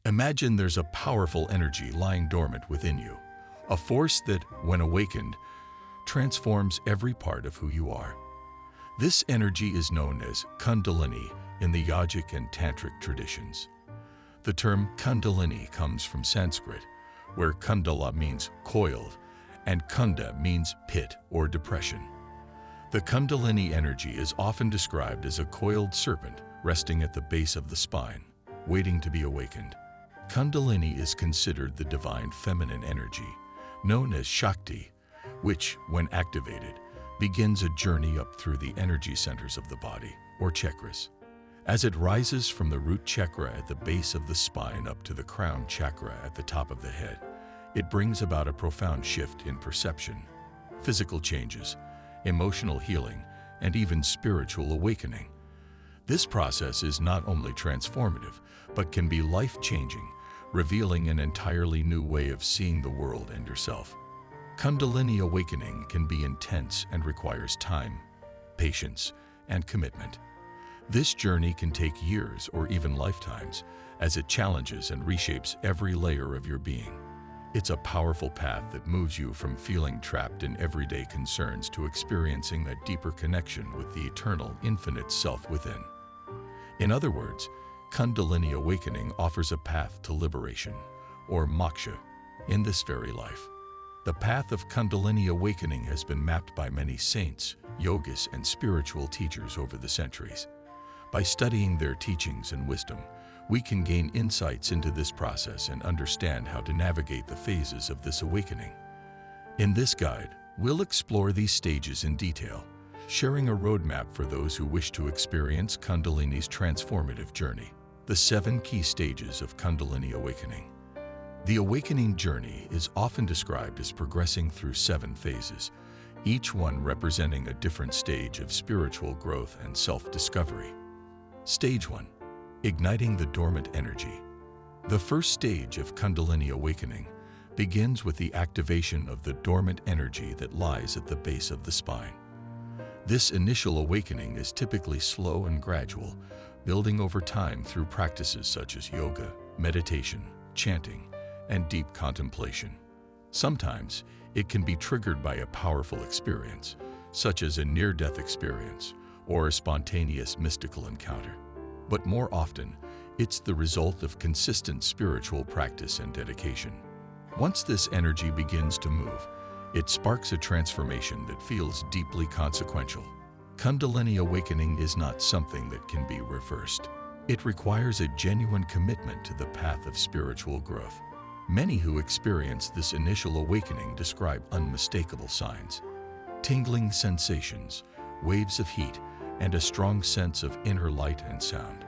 Imagine there's a powerful energy lying dormant within you, a force that, when awakened, transforms every part of who you are. This energy is known as Kundalini in the yogic and tantric traditions. The term Kundalini comes from Sanskrit, where kundala means coiled and kunda means pit or depression. The Kundalini energy is often described as a coiled serpent resting at the base of the spine, waiting to be awakened. Kundalini is considered the divine feminine energy, known as Shakti, which, when activated, begins a journey up through the energy centers of the body, or chakras. As it rises from the root chakra at the base of the spine up to the crown chakra at the top of the head, it brings about a profound shift in perception, physical changes, emotional healing, and even spiritual awakening. This process is not only transformative, but can be life-changing, revealing an entirely new way of seeing the world and yourself. Kundalini awakening can be intense and requires time, patience, and commitment. This journey can take years or even lifetimes, as it challenges and reshapes every layer of your being. It's a powerful path that moves you from feeling trapped in everyday concerns to experiencing that deeper connection with the eternal, infinite self within. In other words, Kundalini awakening offers a path to liberation, or moksha, in this very life. The path of Kundalini awakening has been mapped by many saints, yogis, and spiritual teachers over the centuries. By studying their teachings and wisdom, we can gain insights into this process and understand how to navigate the phases of this awakening. In this guide, we'll explore these stages in detail, sharing a roadmap for those who wish to experience Kundalini's transformative journey. The 7 key stages of Kundalini awakening. The awakening journey is often described as progressing through 7 phases, each one representing a different stage of spiritual growth and self-discovery. Stage 1. Igniting the dormant energy. The first stage of Kundalini awakening begins with the activation of the dormant energy that lies at the base of the spine. This initial awakening is typically slow and gradual, building over time through practices such as yoga, meditation, chanting, and deep contemplation. Sometimes, it can be triggered by a powerful experience, such as a near-death experience or a spontaneous mystical encounter. But more often, it's the result of consistent spiritual practice and dedication. Once this energy begins to move, it sparks a transformation that feels deeply consequential. Kundalini awakening is not something that can be reversed. It requires a genuine commitment to the path of spiritual growth. Many who experience this initial awakening describe unmistakable signs: tingling sensations, waves of heat, and a strong sense of inner light and sound.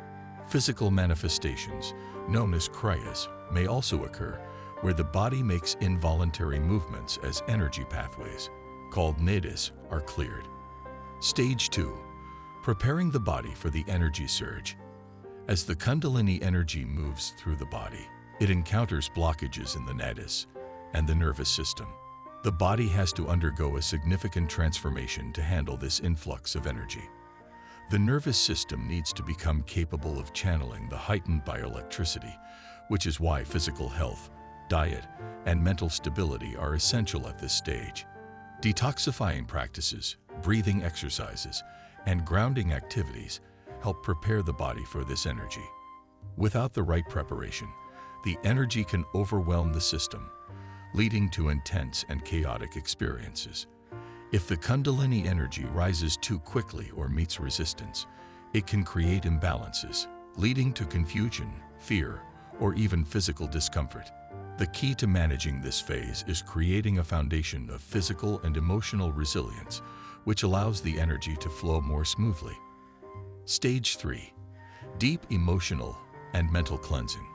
Physical manifestations, known as kriyas, may also occur, where the body makes involuntary movements as energy pathways, called nadis, are cleared. Stage 2. Preparing the body for the energy surge. As the Kundalini energy moves through the body, it encounters blockages in the nadis and the nervous system. The body has to undergo a significant transformation to handle this influx of energy. The nervous system needs to become capable of channeling the heightened bioelectricity, which is why physical health, diet, and mental stability are essential at this stage. Detoxifying practices, breathing exercises, and grounding activities help prepare the body for this energy. Without the right preparation, the energy can overwhelm the system, leading to intense and chaotic experiences. If the Kundalini energy rises too quickly or meets resistance, it can create imbalances, leading to confusion, fear, or even physical discomfort. The key to managing this phase is creating a foundation of physical and emotional resilience, which allows the energy to flow more smoothly. Stage 3. Deep emotional and mental cleansing.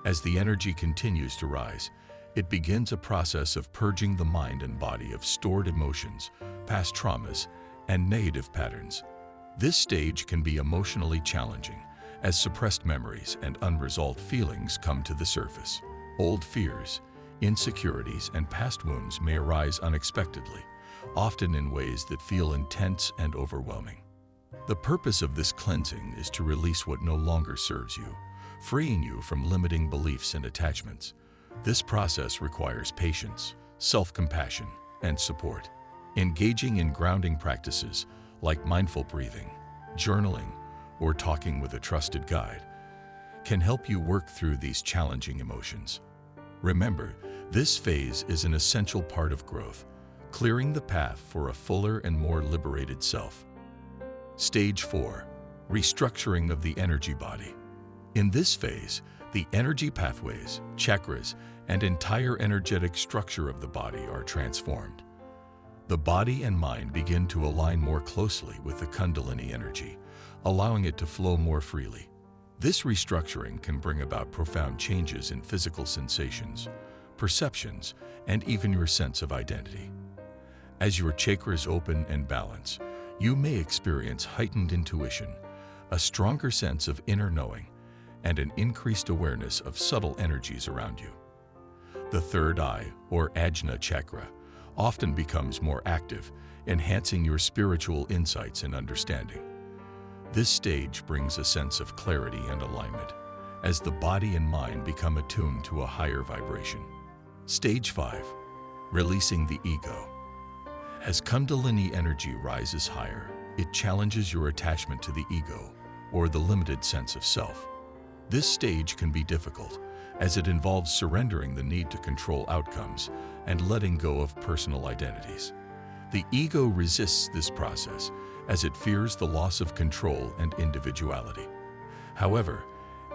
As the energy continues to rise, it begins a process of purging the mind and body of stored emotions, past traumas, and negative patterns. This stage can be emotionally challenging, as suppressed memories and unresolved feelings come to the surface. Old fears, insecurities, and past wounds may arise unexpectedly, often in ways that feel intense and overwhelming. The purpose of this cleansing is to release what no longer serves you, freeing you from limiting beliefs and attachments. This process requires patience, self-compassion, and support. Engaging in grounding practices like mindful breathing, journaling, or talking with a trusted guide can help you work through these challenging emotions. Remember, this phase is an essential part of growth, clearing the path for a fuller and more liberated self. Stage 4. Restructuring of the energy body. In this phase, the energy pathways, chakras, and entire energetic structure of the body are transformed. The body and mind begin to align more closely with the Kundalini energy, allowing it to flow more freely. This restructuring can bring about profound changes in physical sensations, perceptions, and even your sense of identity. As your chakras open and balance, you may experience heightened intuition, a stronger sense of inner knowing, and an increased awareness of subtle energies around you. The third eye, or Ajna chakra, often becomes more active, enhancing your spiritual insights and understanding. This stage brings a sense of clarity and alignment, as the body and mind become attuned to a higher vibration. Stage 5. Releasing the ego. As Kundalini energy rises higher, it challenges your attachment to the ego, or the limited sense of self. This stage can be difficult, as it involves surrendering the need to control outcomes and letting go of personal identities. The ego resists this process, as it fears the loss of control and individuality. However,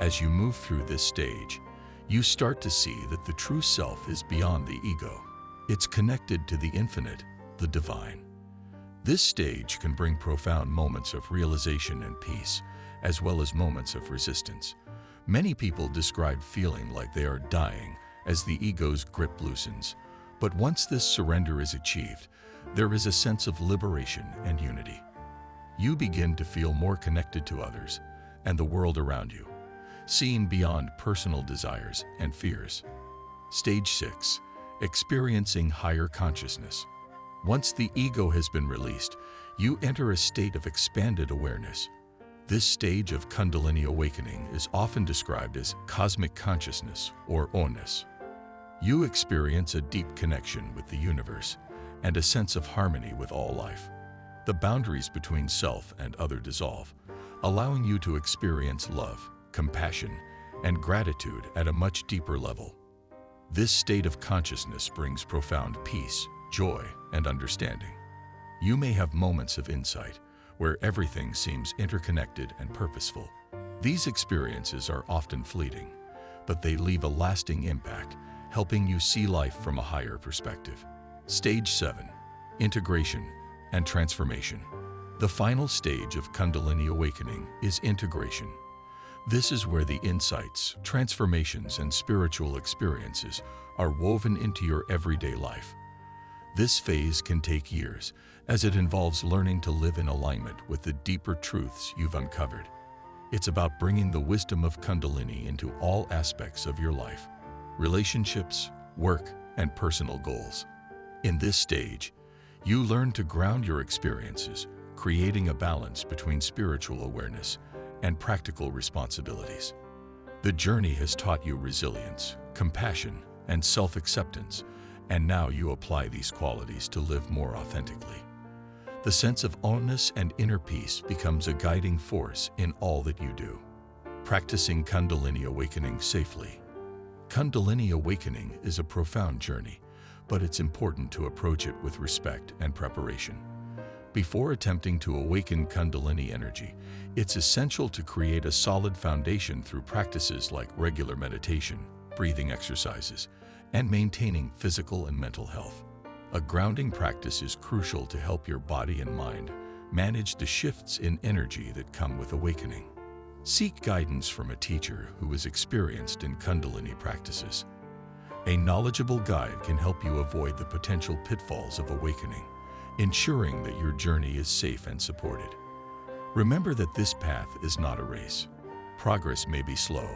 as you move through this stage, you start to see that the true self is beyond the ego. It's connected to the infinite, the divine. This stage can bring profound moments of realization and peace, as well as moments of resistance. Many people describe feeling like they are dying as the ego's grip loosens, but once this surrender is achieved, there is a sense of liberation and unity. You begin to feel more connected to others and the world around you, seeing beyond personal desires and fears. Stage 6. Experiencing higher consciousness. Once the ego has been released, you enter a state of expanded awareness. This stage of Kundalini awakening is often described as cosmic consciousness or oneness. You experience a deep connection with the universe and a sense of harmony with all life. The boundaries between self and other dissolve, allowing you to experience love, compassion, and gratitude at a much deeper level. This state of consciousness brings profound peace, joy, and understanding. You may have moments of insight where everything seems interconnected and purposeful. These experiences are often fleeting, but they leave a lasting impact, helping you see life from a higher perspective. Stage 7. Integration and transformation. The final stage of Kundalini awakening is integration. This is where the insights, transformations, and spiritual experiences are woven into your everyday life. This phase can take years, as it involves learning to live in alignment with the deeper truths you've uncovered. It's about bringing the wisdom of Kundalini into all aspects of your life, relationships, work, and personal goals. In this stage, you learn to ground your experiences, creating a balance between spiritual awareness and practical responsibilities. The journey has taught you resilience, compassion, and self-acceptance, and now you apply these qualities to live more authentically. The sense of oneness and inner peace becomes a guiding force in all that you do. Practicing Kundalini awakening safely. Kundalini awakening is a profound journey, but it's important to approach it with respect and preparation. Before attempting to awaken Kundalini energy, it's essential to create a solid foundation through practices like regular meditation, breathing exercises, and maintaining physical and mental health. A grounding practice is crucial to help your body and mind manage the shifts in energy that come with awakening. Seek guidance from a teacher who is experienced in Kundalini practices. A knowledgeable guide can help you avoid the potential pitfalls of awakening, ensuring that your journey is safe and supported. Remember that this path is not a race. Progress may be slow,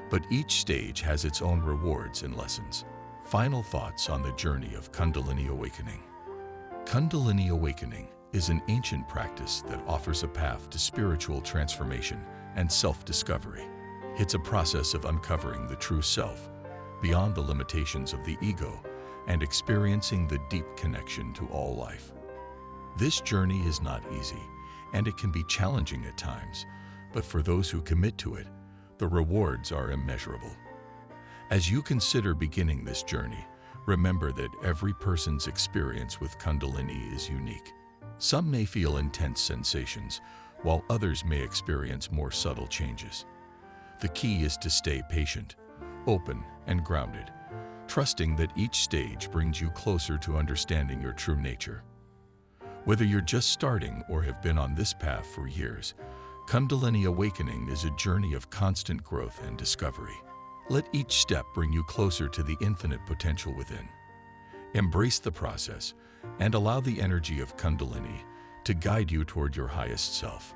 but each stage has its own rewards and lessons. Final thoughts on the journey of Kundalini awakening. Kundalini awakening is an ancient practice that offers a path to spiritual transformation and self-discovery. It's a process of uncovering the true self, beyond the limitations of the ego, and experiencing the deep connection to all life. This journey is not easy, and it can be challenging at times, but for those who commit to it, the rewards are immeasurable. As you consider beginning this journey, remember that every person's experience with Kundalini is unique. Some may feel intense sensations, while others may experience more subtle changes. The key is to stay patient, open, and grounded, trusting that each stage brings you closer to understanding your true nature. Whether you're just starting or have been on this path for years, Kundalini awakening is a journey of constant growth and discovery. Let each step bring you closer to the infinite potential within. Embrace the process and allow the energy of Kundalini to guide you toward your highest self.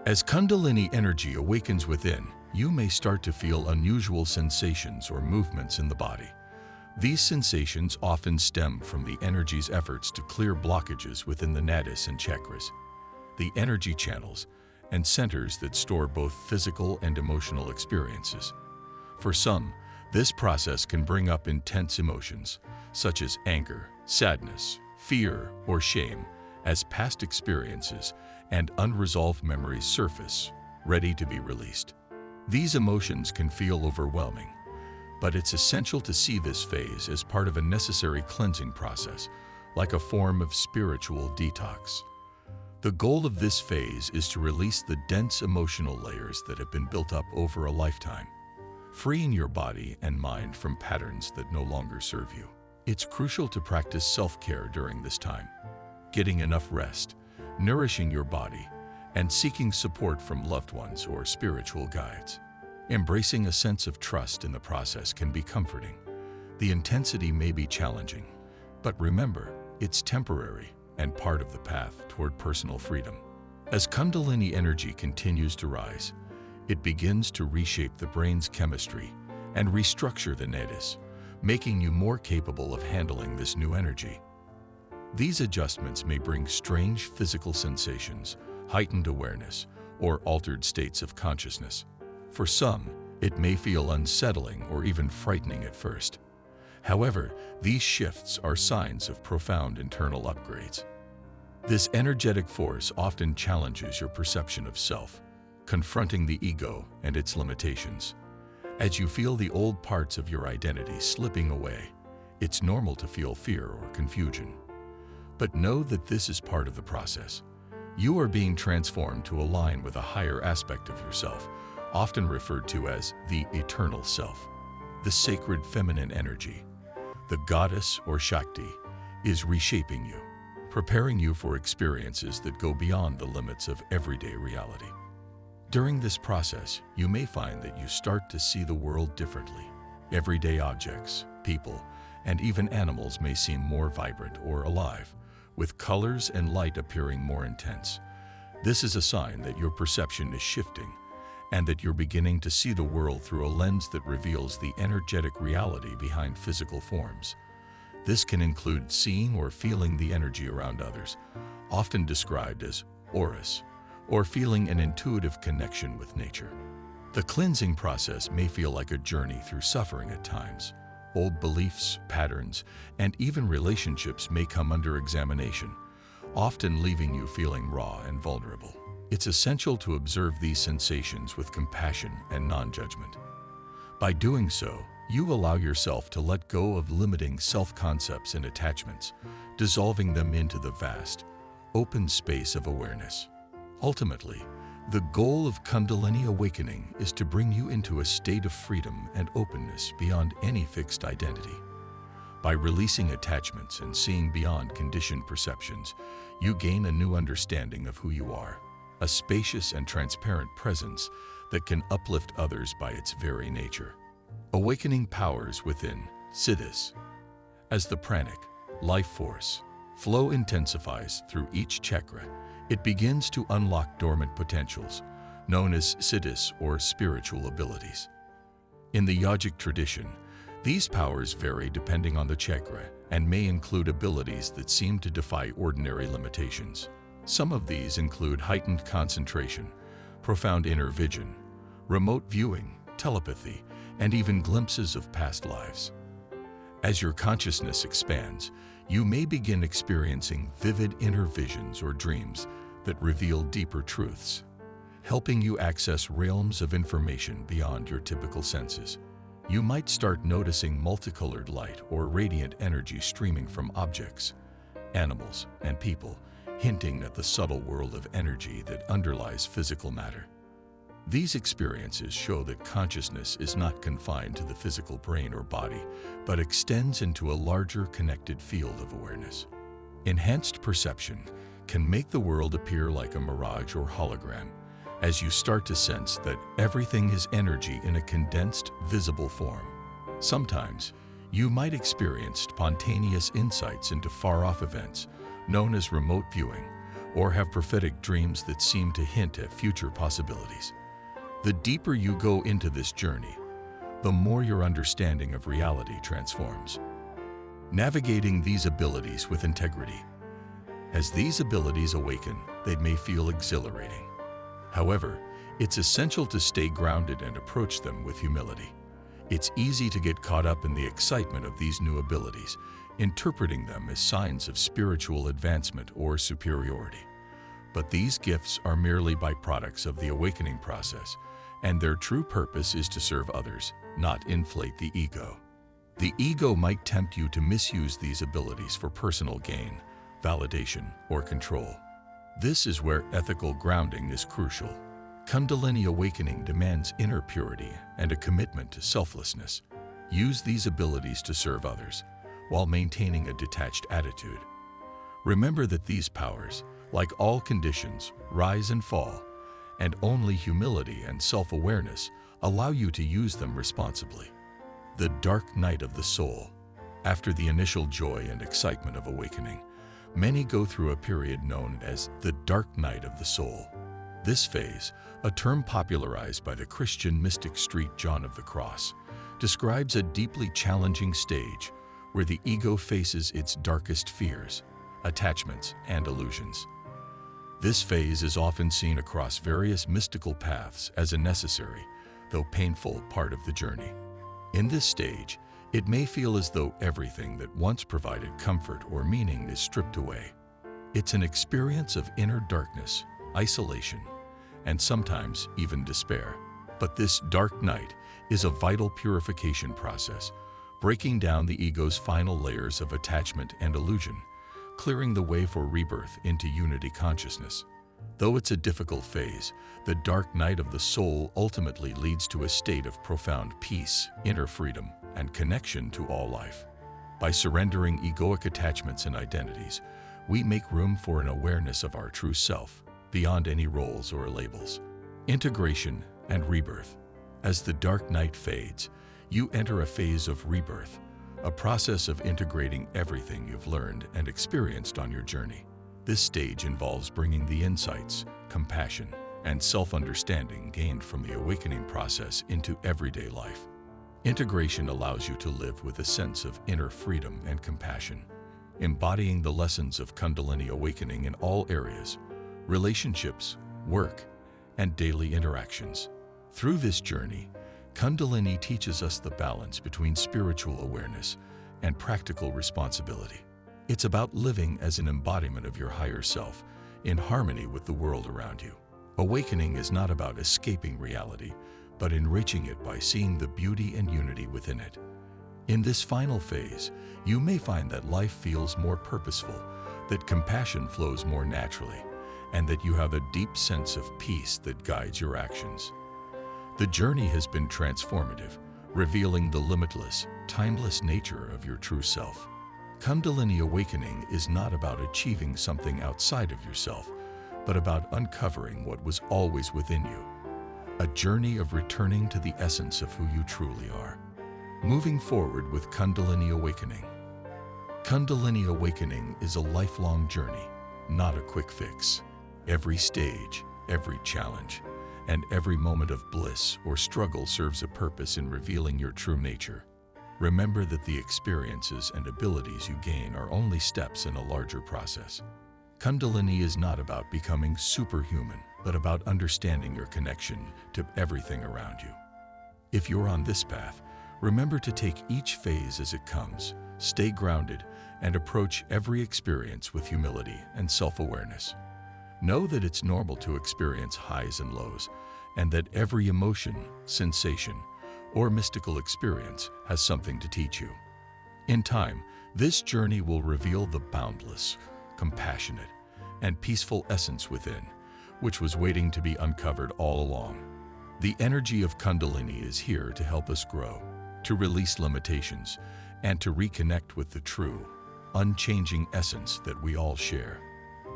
As Kundalini energy awakens within, you may start to feel unusual sensations or movements in the body. These sensations often stem from the energy's efforts to clear blockages within the nadis and chakras, the energy channels and centers that store both physical and emotional experiences. For some, this process can bring up intense emotions, such as anger, sadness, fear, or shame, as past experiences and unresolved memories surface, ready to be released. These emotions can feel overwhelming, but it's essential to see this phase as part of a necessary cleansing process, like a form of spiritual detox. The goal of this phase is to release the dense emotional layers that have been built up over a lifetime, freeing your body and mind from patterns that no longer serve you. It's crucial to practice self-care during this time, getting enough rest, nourishing your body, and seeking support from loved ones or spiritual guides. Embracing a sense of trust in the process can be comforting. The intensity may be challenging, but remember, it's temporary and part of the path toward personal freedom. As Kundalini energy continues to rise, it begins to reshape the brain's chemistry and restructure the nadis, making you more capable of handling this new energy. These adjustments may bring strange physical sensations, heightened awareness, or altered states of consciousness. For some, it may feel unsettling or even frightening at first. However, these shifts are signs of profound internal upgrades. This energetic force often challenges your perception of self, confronting the ego and its limitations. As you feel the old parts of your identity slipping away, it's normal to feel fear or confusion. But know that this is part of the process. You are being transformed to align with a higher aspect of yourself, often referred to as the eternal self. The sacred feminine energy, the goddess or Shakti, is reshaping you, preparing you for experiences that go beyond the limits of everyday reality. During this process, you may find that you start to see the world differently. Everyday objects, people, and even animals may seem more vibrant or alive, with colors and light appearing more intense. This is a sign that your perception is shifting and that you're beginning to see the world through a lens that reveals the energetic reality behind physical forms. This can include seeing or feeling the energy around others, often described as auras, or feeling an intuitive connection with nature. The cleansing process may feel like a journey through suffering at times. Old beliefs, patterns, and even relationships may come under examination, often leaving you feeling raw and vulnerable. It's essential to observe these sensations with compassion and non-judgment. By doing so, you allow yourself to let go of limiting self-concepts and attachments, dissolving them into the vast, open space of awareness. Ultimately, the goal of Kundalini awakening is to bring you into a state of freedom and openness beyond any fixed identity. By releasing attachments and seeing beyond conditioned perceptions, you gain a new understanding of who you are, a spacious and transparent presence that can uplift others by its very nature. Awakening powers within, siddhis. As the pranic, life force, flow intensifies through each chakra, it begins to unlock dormant potentials, known as siddhis or spiritual abilities. In the yogic tradition, these powers vary depending on the chakra and may include abilities that seem to defy ordinary limitations. Some of these include heightened concentration, profound inner vision, remote viewing, telepathy, and even glimpses of past lives. As your consciousness expands, you may begin experiencing vivid inner visions or dreams that reveal deeper truths, helping you access realms of information beyond your typical senses. You might start noticing multicolored light or radiant energy streaming from objects, animals, and people, hinting at the subtle world of energy that underlies physical matter. These experiences show that consciousness is not confined to the physical brain or body, but extends into a larger connected field of awareness. Enhanced perception can make the world appear like a mirage or hologram, as you start to sense that everything is energy in a condensed, visible form. Sometimes, you might experience spontaneous insights into far-off events, known as remote viewing, or have prophetic dreams that seem to hint at future possibilities. The deeper you go into this journey, the more your understanding of reality transforms. Navigating these abilities with integrity. As these abilities awaken, they may feel exhilarating. However, it's essential to stay grounded and approach them with humility. It's easy to get caught up in the excitement of these new abilities, interpreting them as signs of spiritual advancement or superiority. But these gifts are merely byproducts of the awakening process, and their true purpose is to serve others, not inflate the ego. The ego might tempt you to misuse these abilities for personal gain, validation, or control. This is where ethical grounding is crucial. Kundalini awakening demands inner purity and a commitment to selflessness. Use these abilities to serve others, while maintaining a detached attitude. Remember that these powers, like all conditions, rise and fall, and only humility and self-awareness allow you to use them responsibly. The dark night of the soul. After the initial joy and excitement of awakening, many go through a period known as the dark night of the soul. This phase, a term popularized by the Christian mystic St. John of the Cross, describes a deeply challenging stage where the ego faces its darkest fears, attachments, and illusions. This phase is often seen across various mystical paths as a necessary, though painful, part of the journey. In this stage, it may feel as though everything that once provided comfort or meaning is stripped away. It's an experience of inner darkness, isolation, and sometimes even despair. But this dark night is a vital purification process, breaking down the ego's final layers of attachment and illusion, clearing the way for rebirth into unity consciousness. Though it's a difficult phase, the dark night of the soul ultimately leads to a state of profound peace, inner freedom, and connection to all life. By surrendering egoic attachments and identities, we make room for an awareness of our true self, beyond any roles or labels. Integration and rebirth. As the dark night fades, you enter a phase of rebirth, a process of integrating everything you've learned and experienced on your journey. This stage involves bringing the insights, compassion, and self-understanding gained from the awakening process into everyday life. Integration allows you to live with a sense of inner freedom and compassion, embodying the lessons of Kundalini awakening in all areas, relationships, work, and daily interactions. Through this journey, Kundalini teaches us the balance between spiritual awareness and practical responsibility. It's about living as an embodiment of your higher self, in harmony with the world around you. Awakening is not about escaping reality, but enriching it by seeing the beauty and unity within it. In this final phase, you may find that life feels more purposeful, that compassion flows more naturally, and that you have a deep sense of peace that guides your actions. The journey has been transformative, revealing the limitless, timeless nature of your true self. Kundalini awakening is not about achieving something outside of yourself, but about uncovering what was always within you. A journey of returning to the essence of who you truly are. Moving forward with Kundalini awakening. Kundalini awakening is a lifelong journey, not a quick fix. Every stage, every challenge, and every moment of bliss or struggle serves a purpose in revealing your true nature. Remember that the experiences and abilities you gain are only steps in a larger process. Kundalini is not about becoming superhuman, but about understanding your connection to everything around you. If you're on this path, remember to take each phase as it comes, stay grounded, and approach every experience with humility and self-awareness. Know that it's normal to experience highs and lows, and that every emotion, sensation, or mystical experience has something to teach you. In time, this journey will reveal the boundless, compassionate, and peaceful essence within, which was waiting to be uncovered all along. The energy of Kundalini is here to help us grow, to release limitations, and to reconnect with the true, unchanging essence that we all share.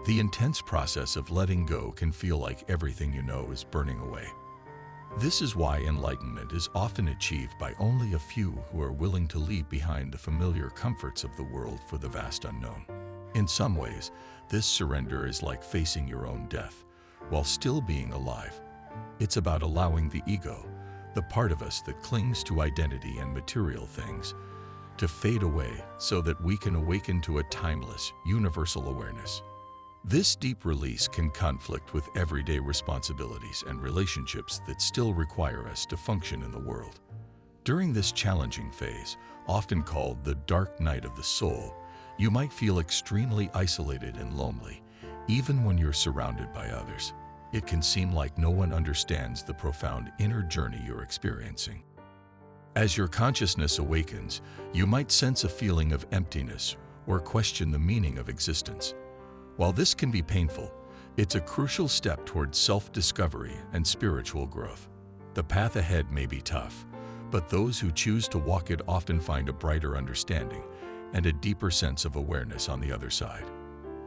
The intense process of letting go can feel like everything you know is burning away. This is why enlightenment is often achieved by only a few who are willing to leave behind the familiar comforts of the world for the vast unknown. In some ways, this surrender is like facing your own death, while still being alive. It's about allowing the ego, the part of us that clings to identity and material things, to fade away so that we can awaken to a timeless, universal awareness. This deep release can conflict with everyday responsibilities and relationships that still require us to function in the world. During this challenging phase, often called the dark night of the soul, you might feel extremely isolated and lonely, even when you're surrounded by others. It can seem like no one understands the profound inner journey you're experiencing. As your consciousness awakens, you might sense a feeling of emptiness or question the meaning of existence. While this can be painful, it's a crucial step towards self-discovery and spiritual growth. The path ahead may be tough, but those who choose to walk it often find a brighter understanding and a deeper sense of awareness on the other side.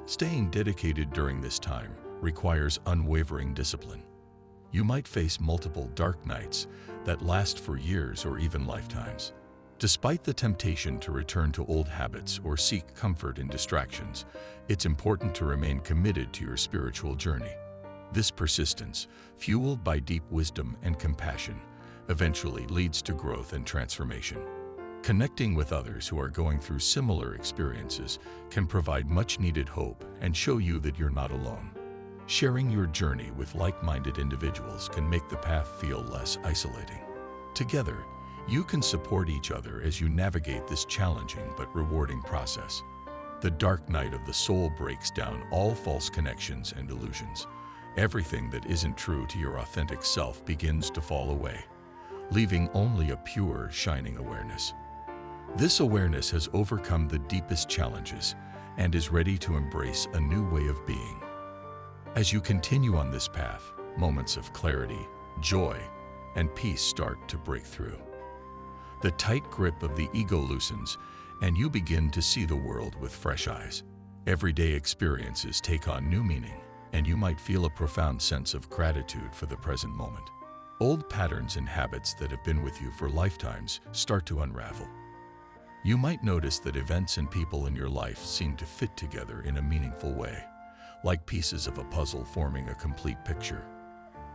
Staying dedicated during this time requires unwavering discipline. You might face multiple dark nights that last for years or even lifetimes. Despite the temptation to return to old habits or seek comfort in distractions, it's important to remain committed to your spiritual journey. This persistence, fueled by deep wisdom and compassion, eventually leads to growth and transformation. Connecting with others who are going through similar experiences can provide much-needed hope and show you that you're not alone. Sharing your journey with like-minded individuals can make the path feel less isolating. Together, you can support each other as you navigate this challenging but rewarding process. The dark night of the soul breaks down all false connections and illusions. Everything that isn't true to your authentic self begins to fall away, leaving only a pure, shining awareness. This awareness has overcome the deepest challenges and is ready to embrace a new way of being. As you continue on this path, moments of clarity, joy, and peace start to break through. The tight grip of the ego loosens, and you begin to see the world with fresh eyes. Everyday experiences take on new meaning, and you might feel a profound sense of gratitude for the present moment. Old patterns and habits that have been with you for lifetimes start to unravel. You might notice that events and people in your life seem to fit together in a meaningful way, like pieces of a puzzle forming a complete picture.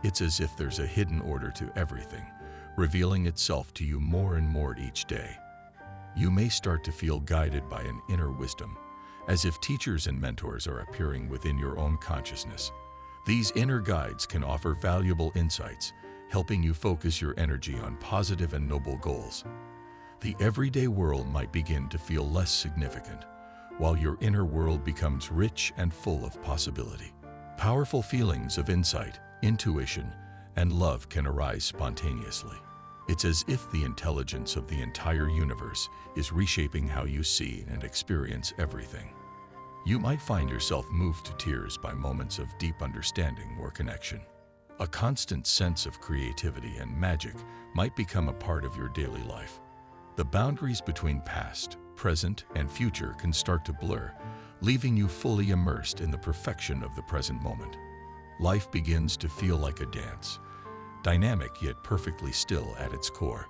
It's as if there's a hidden order to everything, revealing itself to you more and more each day. You may start to feel guided by an inner wisdom, as if teachers and mentors are appearing within your own consciousness. These inner guides can offer valuable insights, helping you focus your energy on positive and noble goals. The everyday world might begin to feel less significant, while your inner world becomes rich and full of possibility. Powerful feelings of insight, intuition, and love can arise spontaneously. It's as if the intelligence of the entire universe is reshaping how you see and experience everything. You might find yourself moved to tears by moments of deep understanding or connection. A constant sense of creativity and magic might become a part of your daily life. The boundaries between past, present, and future can start to blur, leaving you fully immersed in the perfection of the present moment. Life begins to feel like a dance, dynamic yet perfectly still at its core.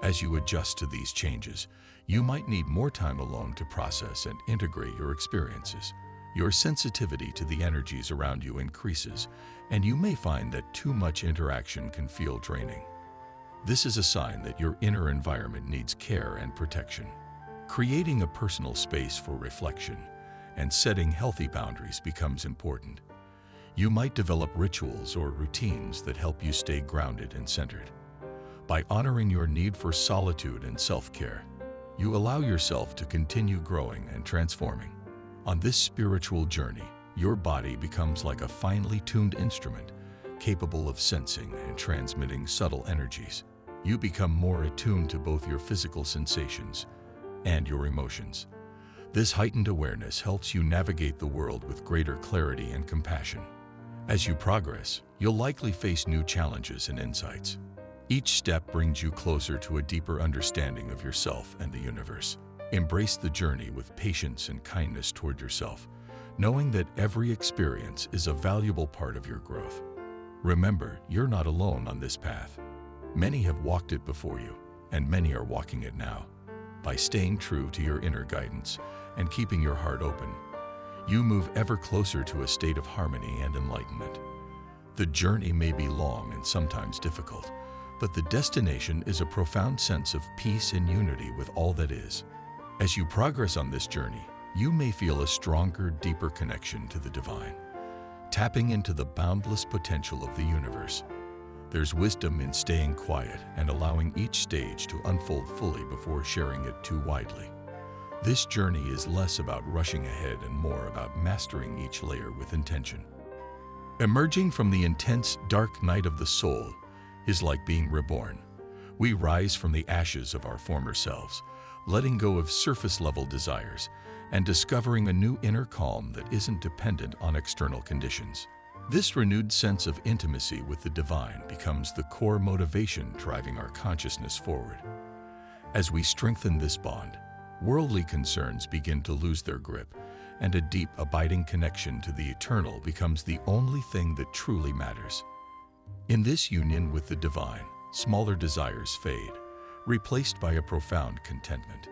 As you adjust to these changes, you might need more time alone to process and integrate your experiences. Your sensitivity to the energies around you increases, and you may find that too much interaction can feel draining. This is a sign that your inner environment needs care and protection. Creating a personal space for reflection and setting healthy boundaries becomes important. You might develop rituals or routines that help you stay grounded and centered. By honoring your need for solitude and self-care, you allow yourself to continue growing and transforming. On this spiritual journey, your body becomes like a finely tuned instrument, capable of sensing and transmitting subtle energies. You become more attuned to both your physical sensations and your emotions. This heightened awareness helps you navigate the world with greater clarity and compassion. As you progress, you'll likely face new challenges and insights. Each step brings you closer to a deeper understanding of yourself and the universe. Embrace the journey with patience and kindness toward yourself, knowing that every experience is a valuable part of your growth. Remember, you're not alone on this path. Many have walked it before you, and many are walking it now. By staying true to your inner guidance and keeping your heart open, you move ever closer to a state of harmony and enlightenment. The journey may be long and sometimes difficult, but the destination is a profound sense of peace and unity with all that is. As you progress on this journey, you may feel a stronger, deeper connection to the divine, tapping into the boundless potential of the universe. There's wisdom in staying quiet and allowing each stage to unfold fully before sharing it too widely. This journey is less about rushing ahead and more about mastering each layer with intention. Emerging from the intense, dark night of the soul is like being reborn. We rise from the ashes of our former selves, letting go of surface-level desires and discovering a new inner calm that isn't dependent on external conditions. This renewed sense of intimacy with the divine becomes the core motivation driving our consciousness forward. As we strengthen this bond, worldly concerns begin to lose their grip, and a deep, abiding connection to the eternal becomes the only thing that truly matters. In this union with the divine, smaller desires fade, replaced by a profound contentment.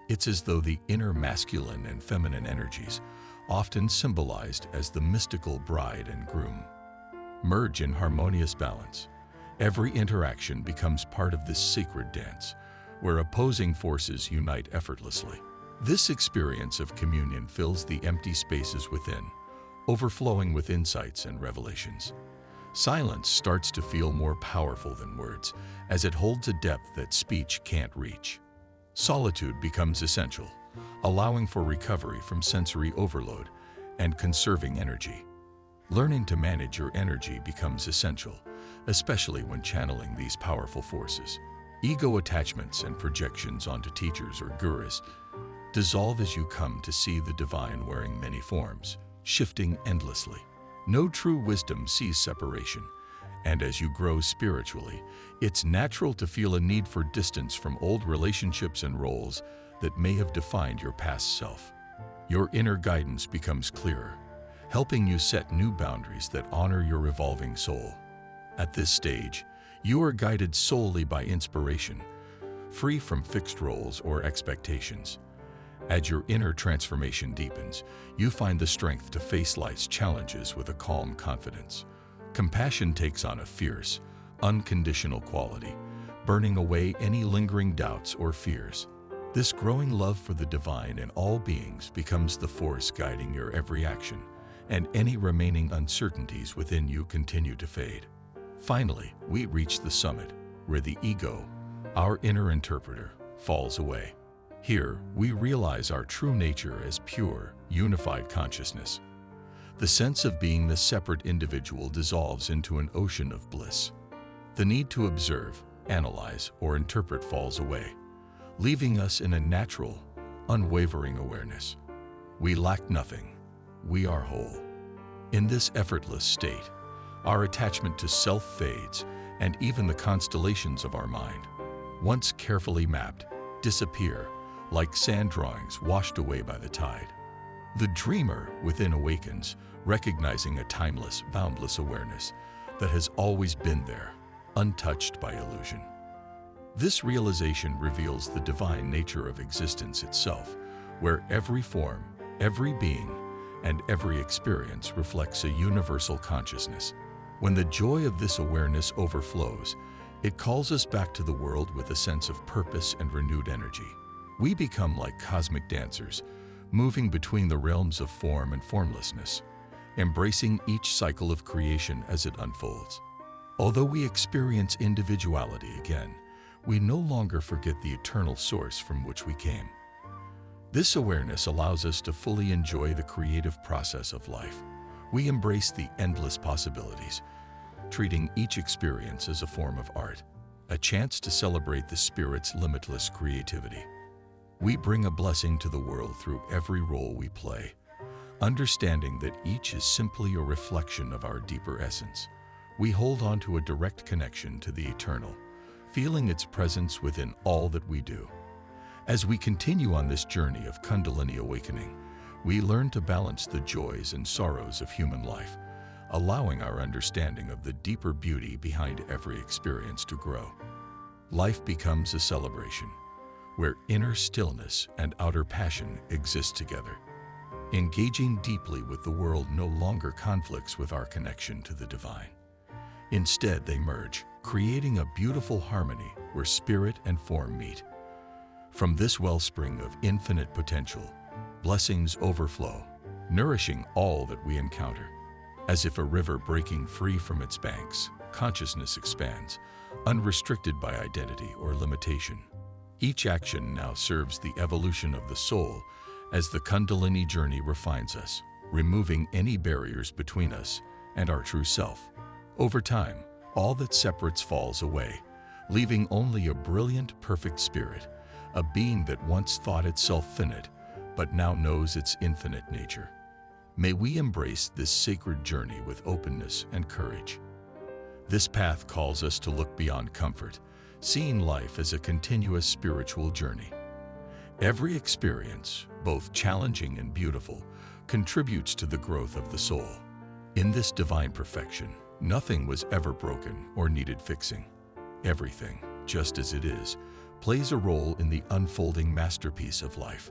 It's as though the inner masculine and feminine energies, often symbolized as the mystical bride and groom, merge in harmonious balance. Every interaction becomes part of this sacred dance, where opposing forces unite effortlessly. This experience of communion fills the empty spaces within, overflowing with insights and revelations. Silence starts to feel more powerful than words, as it holds a depth that speech can't reach. Solitude becomes essential, allowing for recovery from sensory overload and conserving energy. Learning to manage your energy becomes essential, especially when channeling these powerful forces. Ego attachments and projections onto teachers or gurus dissolve as you come to see the divine wearing many forms, shifting endlessly. No true wisdom sees separation, and as you grow spiritually, it's natural to feel a need for distance from old relationships and roles that may have defined your past self. Your inner guidance becomes clearer, helping you set new boundaries that honor your evolving soul. At this stage, you are guided solely by inspiration, free from fixed roles or expectations. As your inner transformation deepens, you find the strength to face life's challenges with a calm confidence. Compassion takes on a fierce, unconditional quality, burning away any lingering doubts or fears. This growing love for the divine in all beings becomes the force guiding your every action, and any remaining uncertainties within you continue to fade. Finally, we reach the summit, where the ego, our inner interpreter, falls away. Here, we realize our true nature as pure, unified consciousness. The sense of being the separate individual dissolves into an ocean of bliss. The need to observe, analyze, or interpret falls away, leaving us in a natural, unwavering awareness. We lack nothing. We are whole. In this effortless state, our attachment to self fades, and even the constellations of our mind, once carefully mapped, disappear like sand drawings washed away by the tide. The dreamer within awakens, recognizing a timeless, boundless awareness that has always been there, untouched by illusion. This realization reveals the divine nature of existence itself, where every form, every being, and every experience reflects a universal consciousness. When the joy of this awareness overflows, it calls us back to the world with a sense of purpose and renewed energy. We become like cosmic dancers, moving between the realms of form and formlessness, embracing each cycle of creation as it unfolds. Although we experience individuality again, we no longer forget the eternal source from which we came. This awareness allows us to fully enjoy the creative process of life. We embrace the endless possibilities, treating each experience as a form of art, a chance to celebrate the spirit's limitless creativity. We bring a blessing to the world through every role we play, understanding that each is simply a reflection of our deeper essence. We hold on to a direct connection to the eternal, feeling its presence within all that we do. As we continue on this journey of Kundalini awakening, we learn to balance the joys and sorrows of human life, allowing our understanding of the deeper beauty behind every experience to grow. Life becomes a celebration, where inner stillness and outer passion exist together. Engaging deeply with the world no longer conflicts with our connection to the divine. Instead, they merge, creating a beautiful harmony where spirit and form meet. From this wellspring of infinite potential, blessings overflow, nourishing all that we encounter. As if a river breaking free from its banks, consciousness expands, unrestricted by identity or limitation. Each action now serves the evolution of the soul as the Kundalini journey refines us, removing any barriers between us and our true self. Over time, all that separates falls away, leaving only a brilliant, perfect spirit, a being that once thought itself finite, but now knows its infinite nature. May we embrace this sacred journey with openness and courage. This path calls us to look beyond comfort, seeing life as a continuous spiritual journey. Every experience, both challenging and beautiful, contributes to the growth of the soul. In this divine perfection, nothing was ever broken or needed fixing. Everything, just as it is, plays a role in the unfolding masterpiece of life.